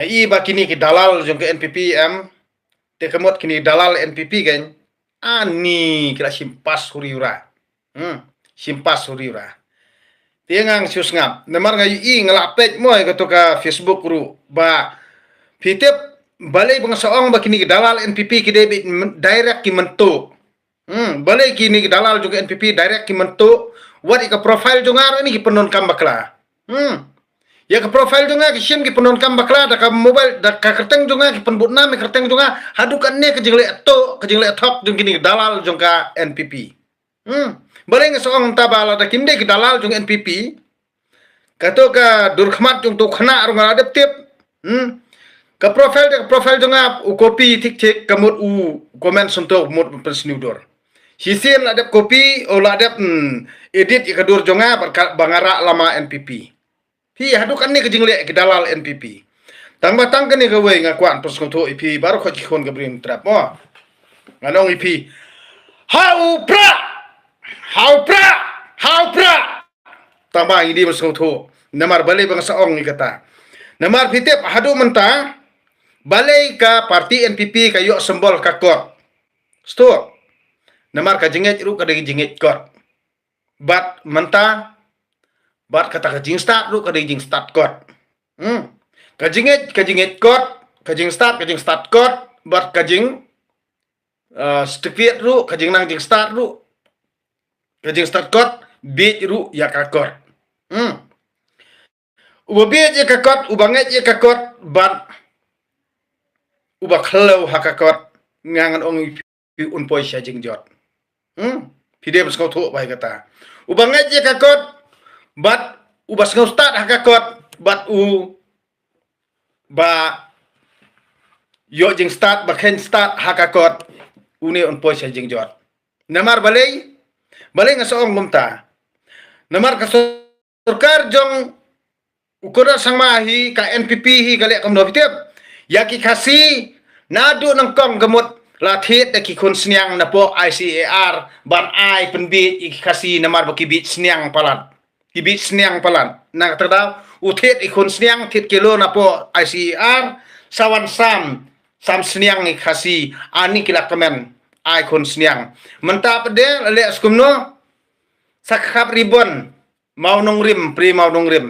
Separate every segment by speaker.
Speaker 1: Iba kini ki dalal jong ke NPP te kemot kini dalal NPP kan ani kira simpas huriura simpas huriura tiangang sius ngap nemar ngai ngelapet moy ka Facebook ru ba fitep balai bangsaong ba kini ki dalal NPP ki debit direct ki mentuk balai kini ki dalal juga NPP direct ki mentuk wat ka profile jongar ini ki penon kambakla ya ke profile jonga ki sim ki penon kambakla da ka mobile da ka kerteng jonga ki penbut nam kerteng jonga hadukan ne ke jingle to ke jingle thok jong kini dalal jong ka NPP balai ngasong tabala da kinde ki dalal jong NPP kato ka durkhmat jong to khana rong adep tip ka profile jonga u copy tik kamut u comment suntok mut persnudor hisin adep copy o adep edit ka dur jonga bangara lama NPP hi hadukan ni ke jingle ke dalal NPP tang batang ke ni ke we ngakuan pos ko ipi baru ko khon ke brim trap mo nganong ipi hau pra tamba ini pos ko namar balai bangsa ong ni kata namar fitep hadu menta balai ka parti NPP kayo sembol ka kot sto namar ka jinget ru ka jinget kot bat menta bat kata ka jing start ru ka jing start kot ka jinget kot ka jing start kot bat ka jing stupid ru ka jing nang jing start ru ka jing start kot bit ru ya ka kot ubit ya ka kot ubanget ya ka kot bat uba khlo hakakot ngangan ong unpoi sya jing jot pide bas kau thu bai kata ubanget ya ka kot bat ubas ngau start hakakot bat ba yo jing start ba ken start hakakot une unpoi sya jing jot namar balai ngasoong mumta namar ka sarkar jong ukura sangmahi ka NPP hi kali kam no bitep yaki kasi nadu nang kong gemut lathit ki kun sniang na po ICAR ban ai penbit iki kasi namar baki bit sniang palan kibit sniang palan na terdaw uthit ikun sniang tit kilo na po ICAR sawan sam sniang iki kasi ani kila kemen ai kun sniang menta pede le skumno sakhap ribon mau nong rim pri mau nong rim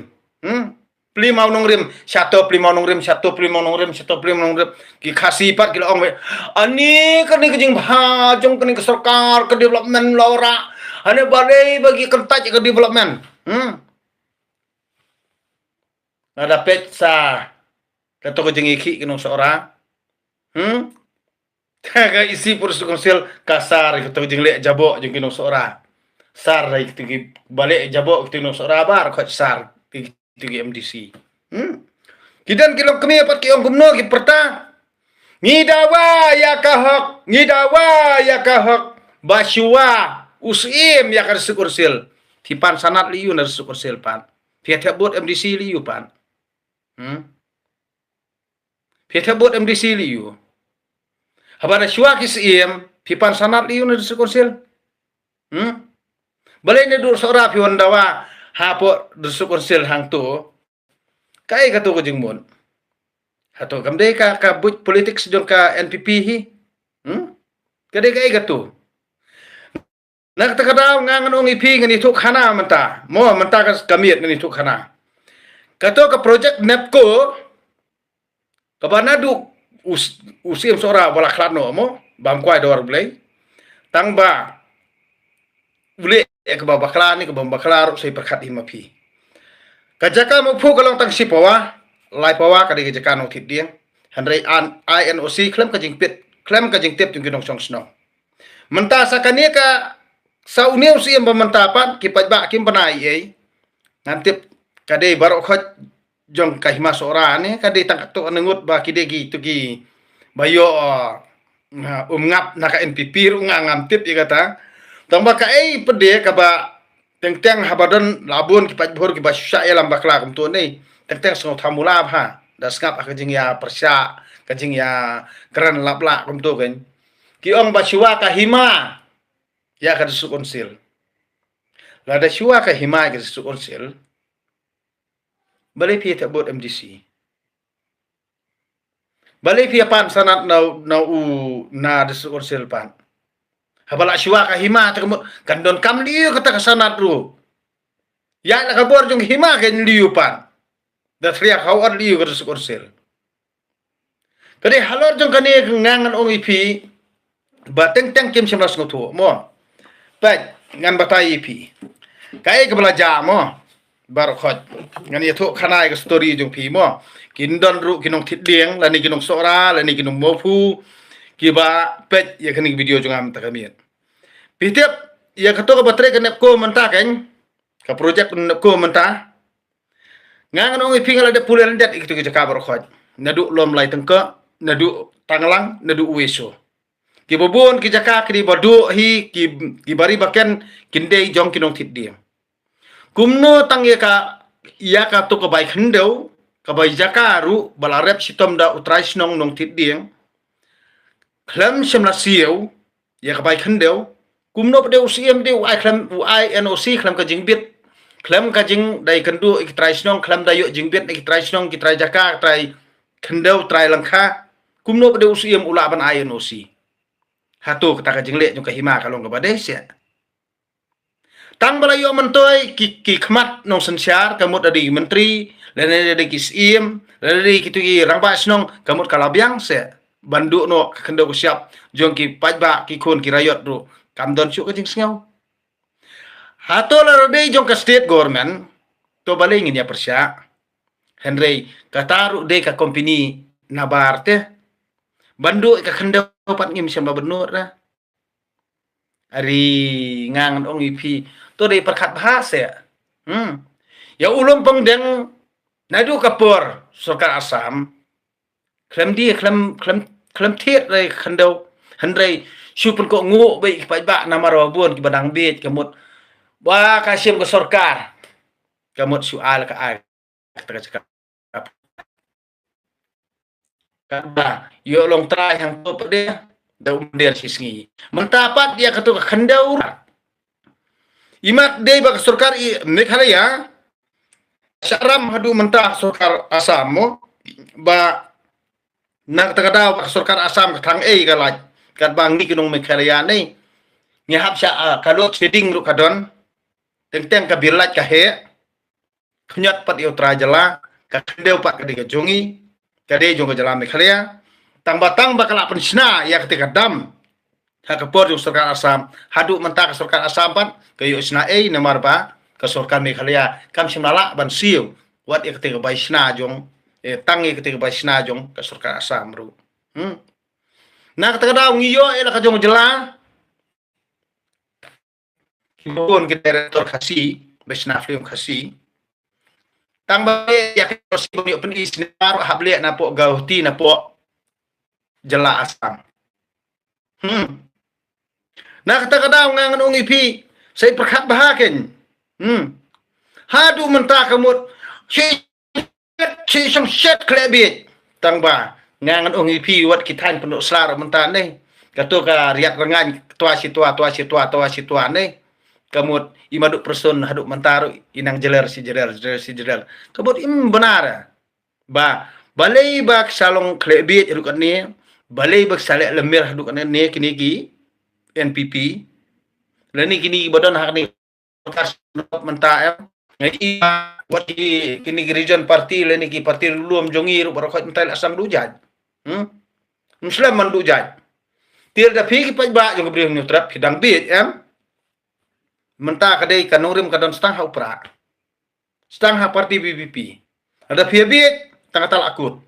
Speaker 1: pli mau nong rim satu pli mau nong rim ki khasi pat kilo ong ani kani kejing bhajong kani ke sarkar ke development laura ane balai bagi kertaj ke development ada petsa kato kejing iki kinong seorang taga isi pur konsil kasar kato kejing lek jabok jeng kinong seorang sar rai tigi balik jabok kinong seorang bar khot sar tigi MDC kidan kilong kami apat kiong gumno ki perta ngidawa ya kahok basua usim ya kar sukursil tipan sanat liu nar sukursil pan fiat bot MDC liu pan fiat bot MDC liu habara shua kisim tipan sanat liu nar sukursil balai ne dur sora fi wandawa hapo sukursil hang tu kai ka to ko jingmon hato kamde ka but politik sejong ka NPP hi kade kai ka to nak takadaw ngangan ong ipi ngani tuk khana menta ka kamiet ngani tuk khana kato ka project NEPCO kabana du usim sora wala khlano mo bangkwai dor blai tangba ule ke babakla ni ke babakla ro sei perkhat himapi kajaka mo phu kalong tang sipawa lai pawa ka de jaka no thit dia handrai an INOC klem ka jing pit klem ka jing tip jing kinong song sno menta sakania ka sa uniu si em menta pan ki pajba kim panai ei ngantip ka de baro khot jong ka hima sora ni ka de tang to nengut ba ki de gi tu gi bayo ngap na ka NPP ru ngam tip i kata tamba ka ei pede ka ba teng habadon labun ki pajbor ki basya ya lambak la kum to nei teng song thamula ha das ngap ka jing ya persya ka jing ya kran lapla kum to kan ki ong basua ka hima ya ka su konsil la da shua ka hima ka su konsil balai pi ta bot MDC Balik via pan sanat na desuk konsil pan. Habala siwa ka hima takmo kandon kam liu kata ka sanat ru. Ya na kabor jong hima ken liu pan. Da tria khawar liu ka desuk konsil. Kadi halor jong kani ngangan ong ipi bateng teng kim semlas ngotu mo. Baik ngan batai ipi. Kai ka belajar mo. Baru khot ngan ya thu khanai ka story jong pi mo kindon ru kinong thit lieng lani kinong sora lani kinong mofu kiba pet ya kani video jong am takamian pitep ya kato ka batre ka nep ko menta kan ka project nep ko menta ngang nong iping ala de pulen det itu ka kabar khot nadu lom lai tengka nadu tanglang nadu weso kibobon ki jaka ki badu hi ki bari baken kindei jong kinong thit dia kumno tang ya ka to ka bai khendeu ka bai jaka ru balarep sitom da utrais nong nong tit dieng klam semla sieu ya ka bai khendeu kumno pde usiem de ai klam ai noc klam ka jingbit klam ka jing dai kendu ik trais nong klam da yo jingbit ik trais nong ki trai jaka trai khendeu trai langkha kumno pde usiem ula ban ai noc hatu kata ka jingle jong ka hima kalong ka bade sia tang balayo mentoy ki khmat nong sensyar kamut adi menteri lene adi kisiem lene adi kitu ki rangbas nong kamut kalabyang se bandu no kendo ko siap jong ki pajba ki khon ki rayot ru kamdon chu ka jing sngau hatol ade jong ka state government to baleng ya persya henry kataru de ka company nabarte bandu ka kendo pat ngim samba benur na ari ngangan ong ipi to dei perkat bahasa ya ulum pengdeng nadu kapur sarkar Assam klem dia klem tiet dei khandau handrei supun ko ngu bai ba nama robon ki badang bet kamut ba kasim ke sarkar kamut soal ka ai kata cakap kata yo long trai hang to dia da umder sisngi mentapat dia katu khandau imat dei bak sarkar Meghalaya syaram hadu mentah sarkar Assam mo ba nang takadaw bak sarkar Assam katang galaj kat bangi kinong Meghalaya nei ngahap sya kalot seding ru kadon teng kabilat ka he khunyat pat yo trajala ka khandeu pat ka jongi kade jong jala Meghalaya tang batang bakala pensna ya ketika dam hakapor jong sarkar Assam hadu mentah ka sarkar Assam pat kayo isna namar ba ka sarkar Meghalaya kam simala ban siu wat ya ketika bai sna jong tang ya ketika bai sna jong ka sarkar Assam ru na ketika daw ngiyo la ka jong jela kibon kita direktor khasi besna film khasi tang ba ya ka sibu ni open is naru hable na po gauti na po jela Assam na ketika daw ngangan ong ipi say perkat bahaken hadu mentah kamut si sang set klebit tang ba ngangan ong ipi wat kitan penduk selar mentah nei katu ka riak rengan tua situa nei kamut imaduk person haduk mentaru inang jeler si jeler kamut benar ba balai bak salong klebit haduk ni balai bak salek lemir haduk ni kini ki NPP lani kini badan hak ni kas mentah ngai wat kini region parti lani ki parti luom jongi ru barokot mental Assam dujaj muslim man dujaj tir da phi ki pajba jong bri ni trap hidang bit mentah kadai kanurim kadon stang ha upra stang ha parti BBP ada phi bit tang tal akut